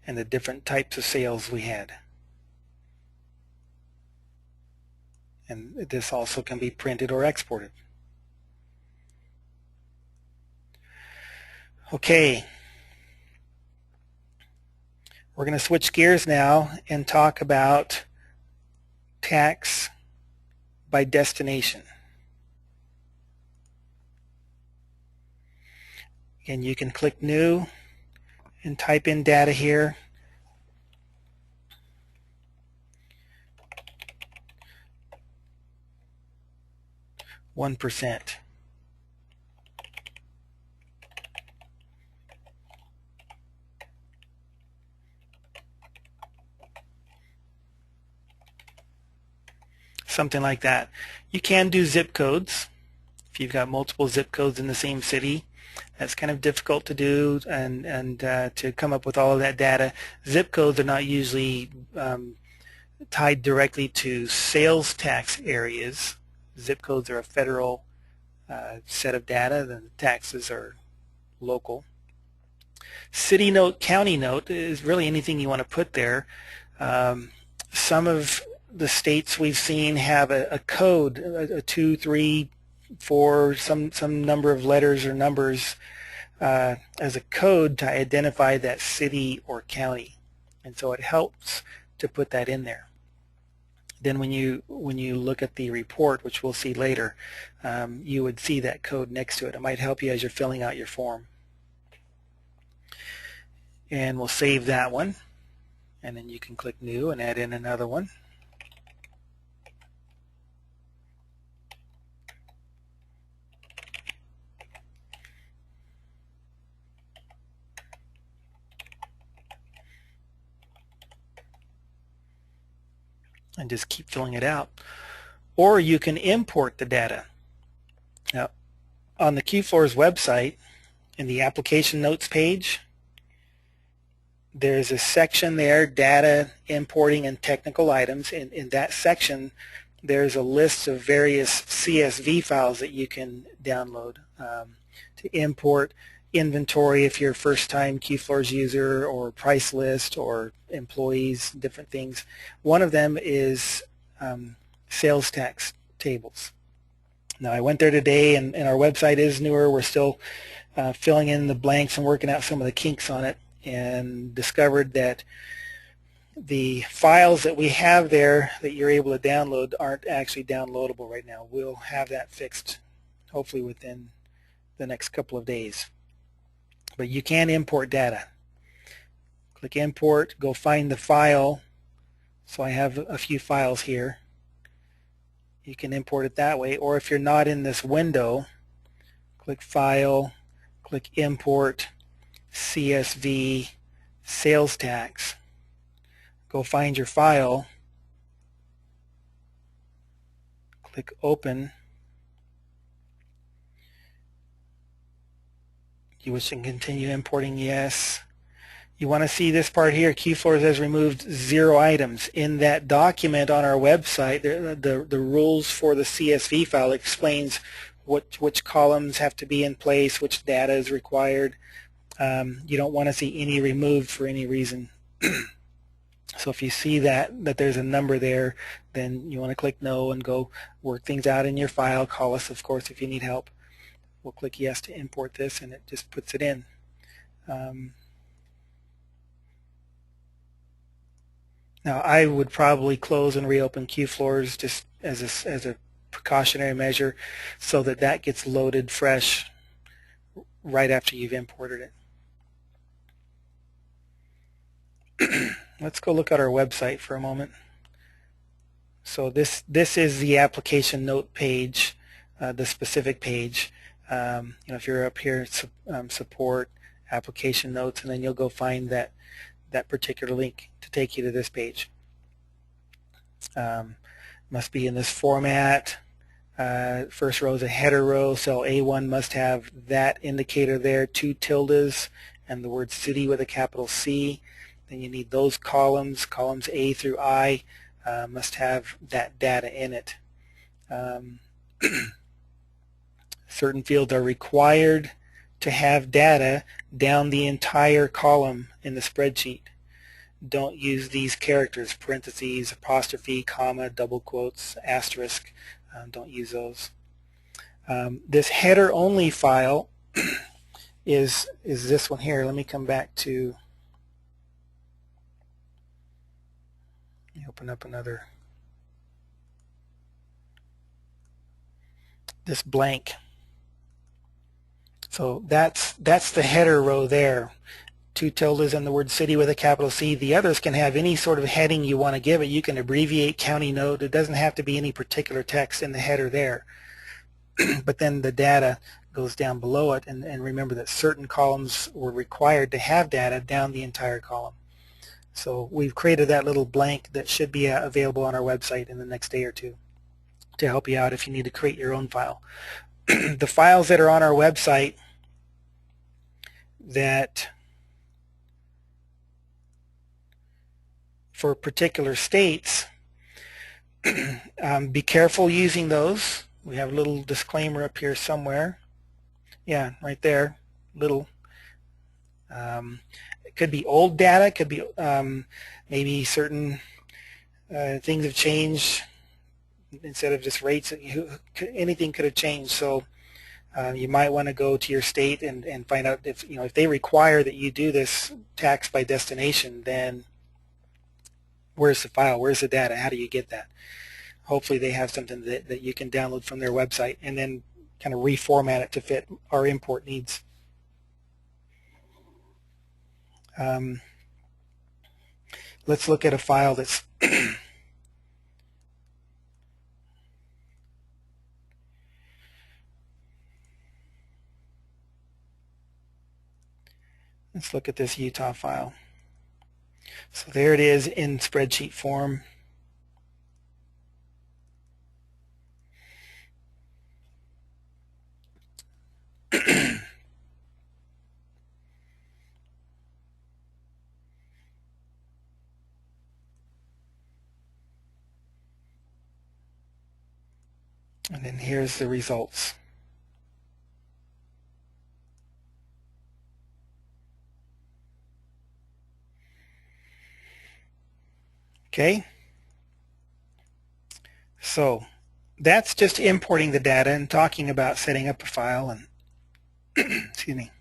and the different types of sales we had. And this also can be printed or exported. Okay. We're going to switch gears now and talk about tax by destination. And you can click New and type in data here. %. Something like that. You can do zip codes if you've got multiple zip codes in the same city. That's kind of difficult to do and to come up with all of that data. Zip codes are not usually tied directly to sales tax areas. Zip codes are a federal set of data. The taxes are local. City note, county note is really anything you want to put there. Some of the states we've seen have a code, a 2, 3, 4, some number of letters or numbers as a code to identify that city or county, and so it helps to put that in there. Then when you look at the report, which we'll see later, you would see that code next to it. It might help you as you're filling out your form. And we'll save that one, and then you can click New and add in another one. And just keep filling it out. Or you can import the data. Now, on the QFloors website, in the application notes page, there's a section there, data, importing, and technical items. In that section, there's a list of various CSV files that you can download to import inventory if you're a first-time QFloors user, or price list, or employees, different things. One of them is sales tax tables. Now, I went there today, and our website is newer. We're still filling in the blanks and working out some of the kinks on it, and discovered that the files that we have there that you're able to download aren't actually downloadable right now. We'll have that fixed hopefully within the next couple of days. But you can import data. Click import, go find the file. So I have a few files here. You can import it that way, or if you're not in this window, click File, click Import, CSV, Sales Tax. Go find your file, click Open. You wish to continue importing? Yes. You want to see this part here, QFloors has removed 0 items. In that document on our website, the rules for the CSV file explains which columns have to be in place, which data is required. You don't want to see any removed for any reason. So if you see that there's a number there, then you want to click no and go work things out in your file. Call us, of course, if you need help. We'll click yes to import this, and it just puts it in. Now I would probably close and reopen QFloors just as a precautionary measure so that gets loaded fresh right after you've imported it. Let's go look at our website for a moment. So this is the application note page, the specific page. If you're up here, support, application notes, and then you'll go find that particular link to take you to this page. Must be in this format. First row is a header row. Cell A1 must have that indicator there, 2 tildes, and the word city with a capital C. Then you need those columns A through I must have that data in it. Certain fields are required to have data down the entire column in the spreadsheet. Don't use these characters, parentheses, apostrophe, comma, double quotes, asterisk. Don't use those. This header only file is this one here. Let me come back to, let me open up another, this blank. So that's the header row there. 2 tildes and the word city with a capital C. The others can have any sort of heading you want to give it. You can abbreviate county note. It doesn't have to be any particular text in the header there. But then the data goes down below it, and remember that certain columns were required to have data down the entire column. So we've created that little blank that should be available on our website in the next day or two to help you out if you need to create your own file. The files that are on our website that for particular states, be careful using those. We have a little disclaimer up here somewhere. Yeah, right there, little. It could be old data, it could be maybe certain things have changed. Instead of just rates, anything could have changed. So you might want to go to your state and find out if they require that you do this tax by destination, then where's the file? Where's the data? How do you get that? Hopefully they have something that you can download from their website and then kind of reformat it to fit our import needs. Let's look at a file that's let's look at this Utah file. So there it is in spreadsheet form. And then here's the results. Okay, so that's just importing the data and talking about setting up a file and excuse me.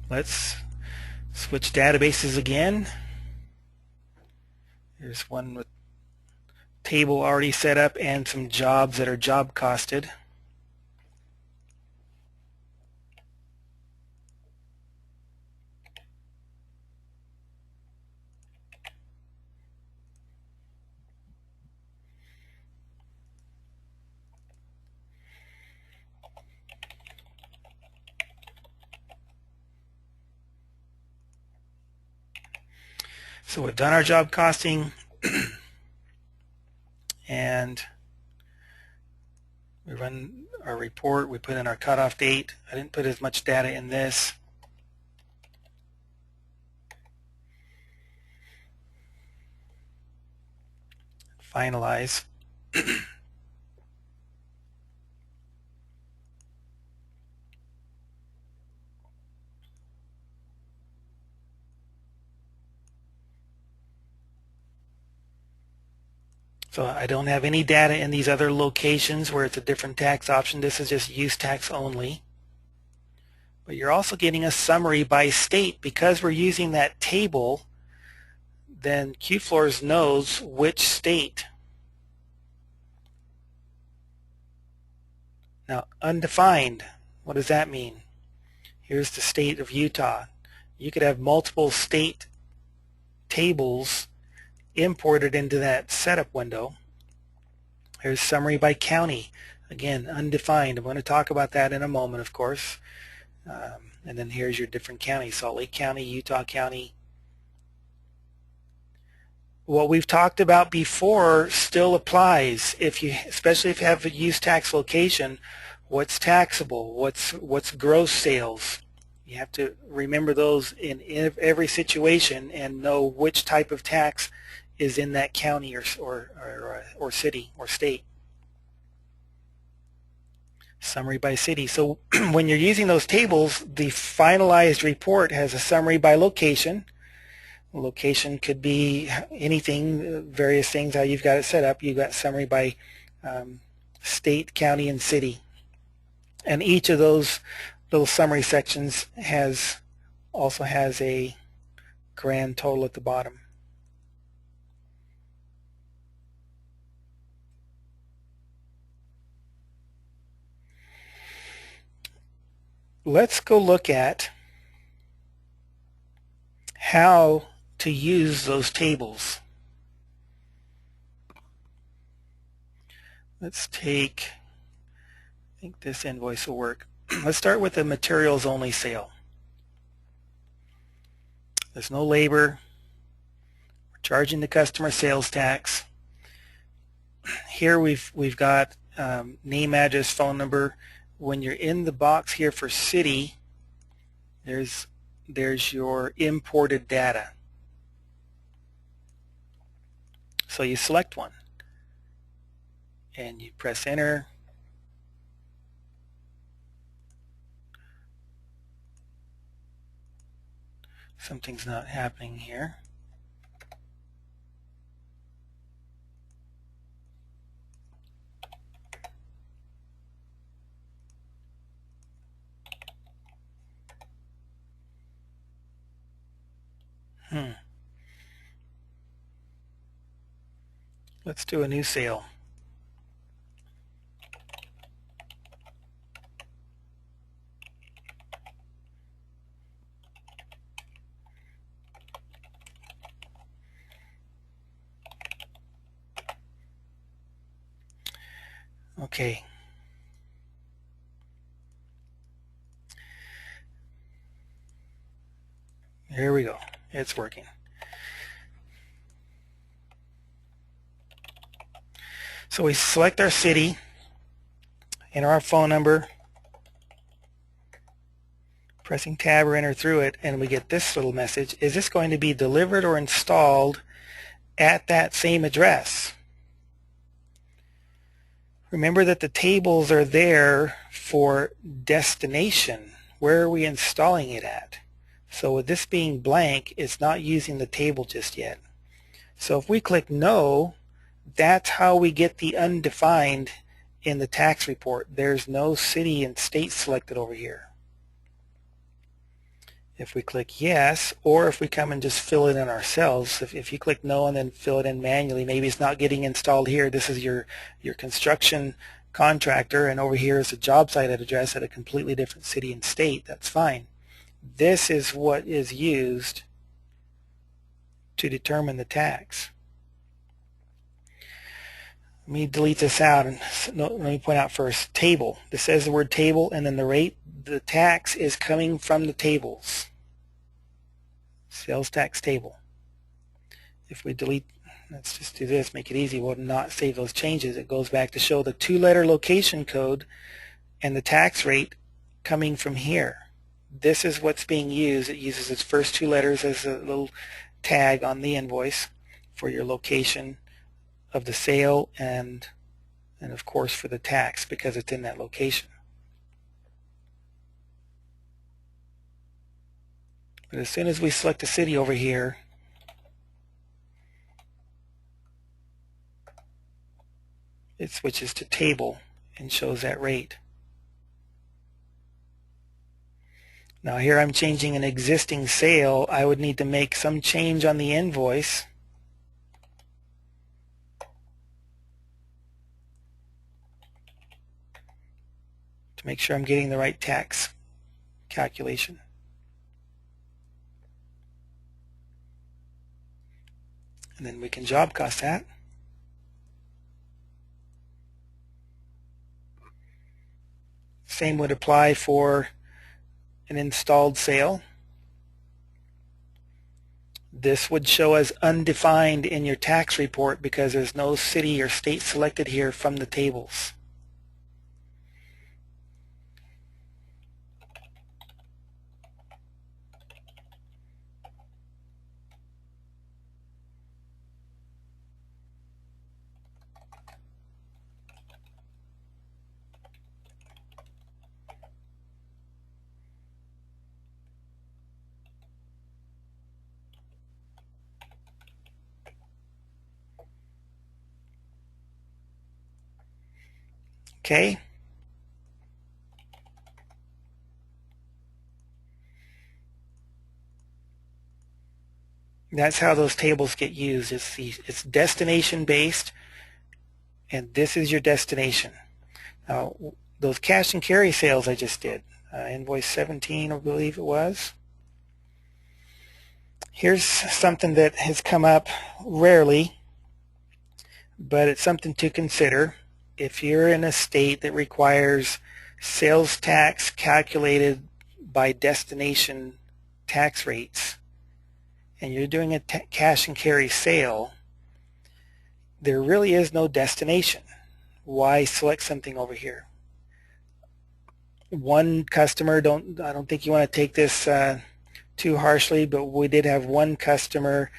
Let's Switch databases again. There's one with table already set up and some jobs that are job costed. So we've done our job costing and we run our report. We put in our cutoff date. I didn't put as much data in this. Finalize. So I don't have any data in these other locations where it's a different tax option. This is just use tax only. But you're also getting a summary by state. Because we're using that table, then QFloors knows which state. Now, undefined, what does that mean? Here's the state of Utah. You could have multiple state tables imported into that setup window. Here's summary by county. Again, undefined. I'm going to talk about that in a moment, of course. And then here's your different counties: Salt Lake County, Utah County. What we've talked about before still applies. Especially if you have a use tax location, what's taxable? What's gross sales? You have to remember those in every situation and know which type of tax is in that county or city or state. Summary by city. So when you're using those tables, the finalized report has a summary by location. Location could be anything, various things, how you've got it set up. You've got summary by state, county, and city. And each of those little summary sections also has a grand total at the bottom. Let's go look at how to use those tables. Let's take, I think this invoice will work. Let's start with the materials only sale. There's no labor. We're charging the customer sales tax. Here we've got name, address, phone number. When you're in the box here for city, there's your imported data. So you select one and you press enter. Something's not happening here. Let's do a new sale. Okay. Here we go. It's working. So we select our city, enter our phone number, pressing tab or enter through it, and we get this little message. Is this going to be delivered or installed at that same address? Remember that the tables are there for destination. Where are we installing it at? So with this being blank, it's not using the table just yet. So if we click no, that's how we get the undefined in the tax report. There's no city and state selected over here. If we click yes, or if we come and just fill it in ourselves, if you click no and then fill it in manually, maybe it's not getting installed here. This is your construction contractor, and over here is a job site address at a completely different city and state. That's fine. This is what is used to determine the tax. Let me delete this out, and let me point out first, table. This says the word table, and then the rate, the tax is coming from the tables. Sales tax table. If we delete, let's just do this, make it easy, we'll not save those changes. It goes back to show the 2-letter location code and the tax rate coming from here. This is what's being used. It uses its first 2 letters as a little tag on the invoice for your location of the sale and of course for the tax, because it's in that location. But as soon as we select the city over here, it switches to table and shows that rate. Now here I'm changing an existing sale. I would need to make some change on the invoice. To make sure I'm getting the right tax calculation. And then we can job cost that. Same would apply for an installed sale. This would show as undefined in your tax report because there's no city or state selected here from the tables. Okay. That's how those tables get used. It's destination based, and this is your destination. Now, those cash and carry sales I just did, invoice 17, I believe it was. Here's something that has come up rarely, but it's something to consider. If you're in a state that requires sales tax calculated by destination tax rates, and you're doing a cash and carry sale, there really is no destination. Why select something over here? One customer, I don't think you want to take this too harshly, but we did have one customer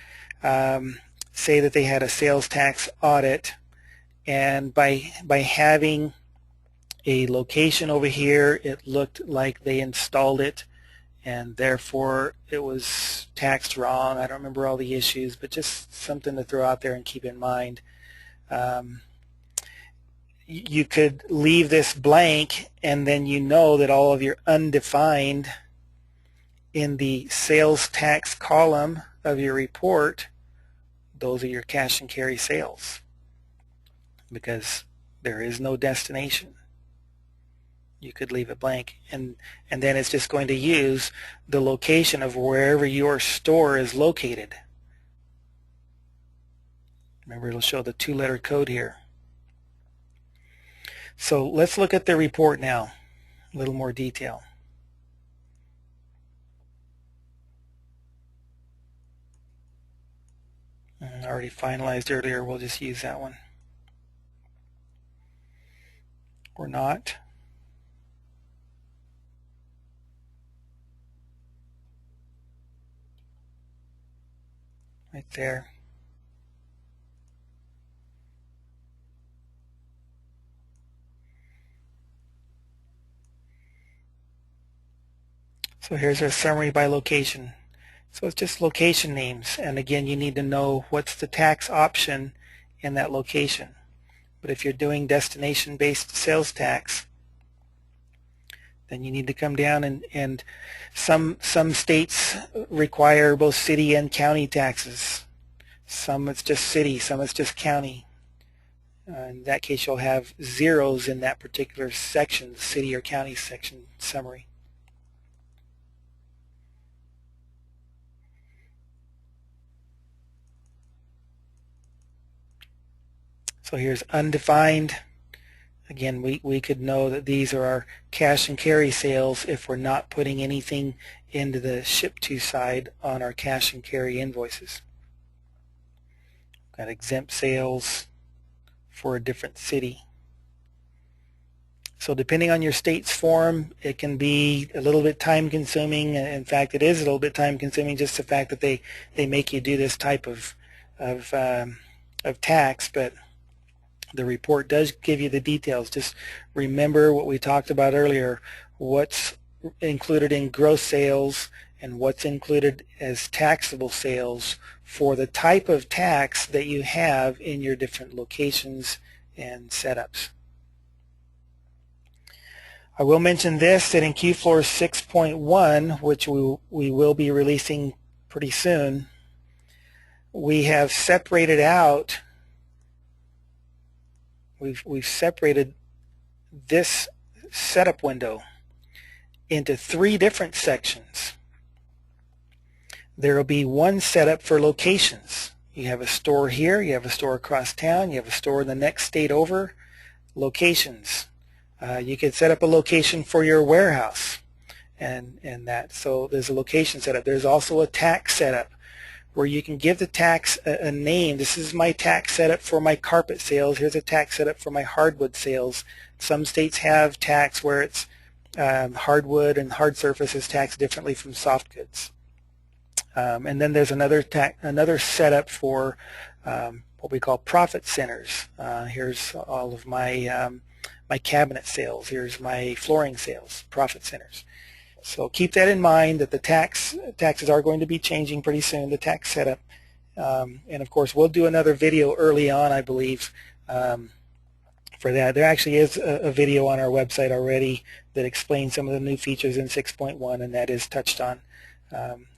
say that they had a sales tax audit, and by having a location over here, it looked like they installed it, and therefore it was taxed wrong. I don't remember all the issues, but just something to throw out there and keep in mind. You could leave this blank, and then you know that all of your undefined in the sales tax column of your report, those are your cash and carry sales, because there is no destination. You could leave it blank, and then it's just going to use the location of wherever your store is located. Remember, it'll show the 2-letter code here. So let's look at the report now, a little more detail. Already finalized earlier, we'll just use that one. Or not. Right there. So here's our summary by location. So it's just location names, and again, you need to know what's the tax option in that location. But if you're doing destination-based sales tax, then you need to come down, and some states require both city and county taxes. Some it's just city, some it's just county. In that case, you'll have zeros in that particular section, the city or county section summary. So here's undefined. Again, we could know that these are our cash and carry sales if we're not putting anything into the ship to side on our cash and carry invoices. Got exempt sales for a different city. So depending on your state's form, it can be a little bit time consuming. In fact, it is a little bit time consuming, just the fact that they make you do this type of tax, but the report does give you the details. Just remember what we talked about earlier, what's included in gross sales and what's included as taxable sales for the type of tax that you have in your different locations and setups. I will mention this, that in QFloors 6.1, which we will be releasing pretty soon, we have separated out, we've separated this setup window into 3 different sections. There will be one setup for locations. You have a store here, you have a store across town, you have a store in the next state over. Locations. You could set up a location for your warehouse and that. So there's a location setup. There's also a tax setup where you can give the tax a name. This is my tax setup for my carpet sales. Here's a tax setup for my hardwood sales. Some states have tax where it's hardwood and hard surface is taxed differently from soft goods. And then there's another setup for what we call profit centers. Here's all of my my cabinet sales. Here's my flooring sales, profit centers. So keep that in mind, that the taxes are going to be changing pretty soon, the tax setup. And of course, we'll do another video early on, I believe, for that. There actually is a video on our website already that explains some of the new features in 6.1, and that is touched on.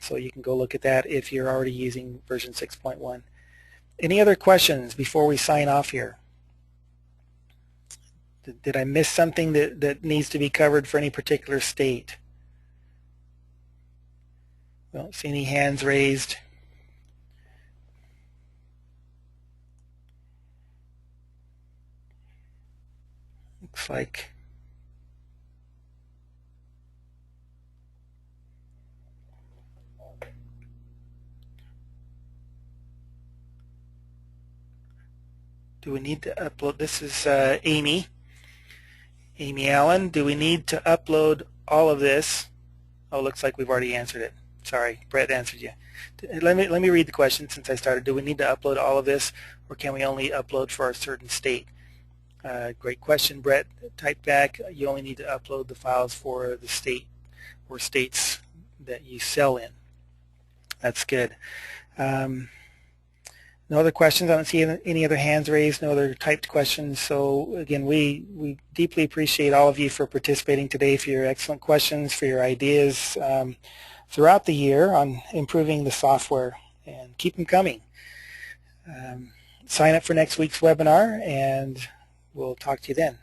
So you can go look at that if you're already using version 6.1. Any other questions before we sign off here? Did I miss something that needs to be covered for any particular state? I don't see any hands raised. Looks like do we need to upload? This is Amy Allen. Do we need to upload all of this? Oh, looks like we've already answered it. Sorry, Brett answered you. Let me read the question since I started. Do we need to upload all of this, or can we only upload for a certain state? Great question, Brett. Type back. You only need to upload the files for the state or states that you sell in. That's good. No other questions. I don't see any other hands raised, no other typed questions. So again, we deeply appreciate all of you for participating today, for your excellent questions, for your ideas throughout the year on improving the software, and keep them coming. Sign up for next week's webinar, and we'll talk to you then.